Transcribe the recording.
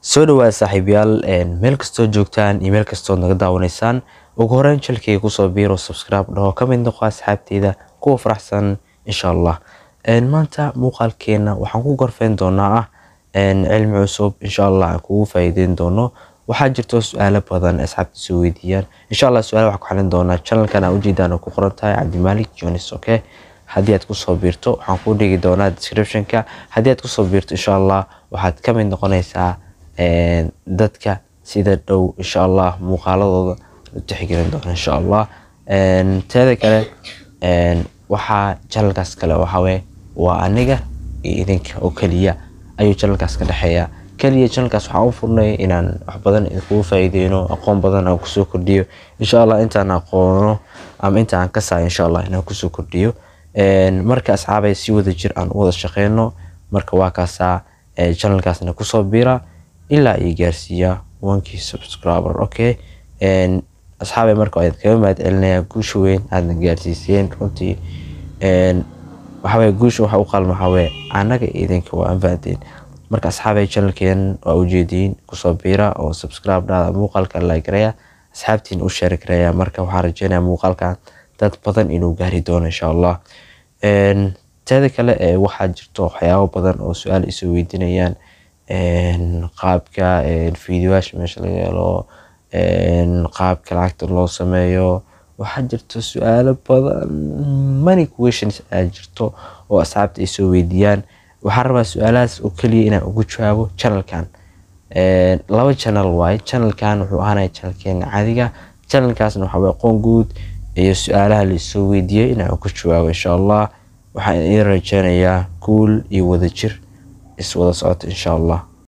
soo dhawaad saaxiibayaal meel kastoo joogtaan iyo meel kastoo naga daawanaysaan ugu horeyn channelkayga kusoo biiro subscribe dhaho ka mid noqo asxaabteyda kuwa faraxsan insha Allah maanta muuqaalkeena waxaan ku gorfeyn doonaa cilmi cusub insha Allah aan kugu faa'iideyn doono waxaa jirto su'aalo badan asxaabta soo weydiiyaan insha Allah su'aalo waxaan ku xalin doonaa channelkan aan u jeedaan ku qoran tahay Cabdimalik Jones okay haddii aad kusoo biirto waxaan ku dhigi doonaa description-ka haddii aad kusoo biirto insha Allah waxaad ka mid noqonaysaa dadka sida dhow insha Allah muuqaaladooda u tixgelin doona insha Allah teeda kale waxa channelkaas kale waxa weey waa aniga iyo idinka oo kaliya ayuu channelkaas ka dhaxeeya kaliya channelkaas waxa uu furnay inaan wax badan idinku faa'iideeno aqoon badan aan kusoo kordhiyo insha Allah intaan aqoono ama intaan ka saayo insha Allah inaan kusoo kordhiyo marka asxaabay si wada jir aan wada shaqeeyno marka waa kaasa channelkaasna kusoo biira ilaa ay gaarsiiya 1k subscriber okay asxaabay marka ay ka mahad celinaya guusha weyn aad gaarsiiseen runtii waxa way guusha waxa uu qalmo waxa way anaga idinka waa anfaadeen marka asxaabay channelkeen waa u jeedin kusoo biira oo subscribe dhaada muuqaalka like gareeya asxaabtiin u share gareeya marka waxaan rajeynayaa muuqaalkan dad badan inuu gaari doono insha Allah teeda kale waxa jirto waxyaabo badan oo su'aal isu weydiinayaan qaabka fiidiyoyaasha meesha laga helo qaabka lacagta loo sameeyo waxa jirto su'aalo badan many questions jirto oo asxaabta isu weydiiyaan waxaan rabaa su'aalahaas oo kaliya inaan ugu jawaabo channelkan laba channel waay channelkan wuxuu ahaanay channelkeen caadiga channelkaasna waxa way aqoon guud iyo su'aalaha la isu weydiiyay inaan ugu jawaabo insha Allah waxaan idin rajeynayaa guul iyo wada jir is wada socoto insha Allah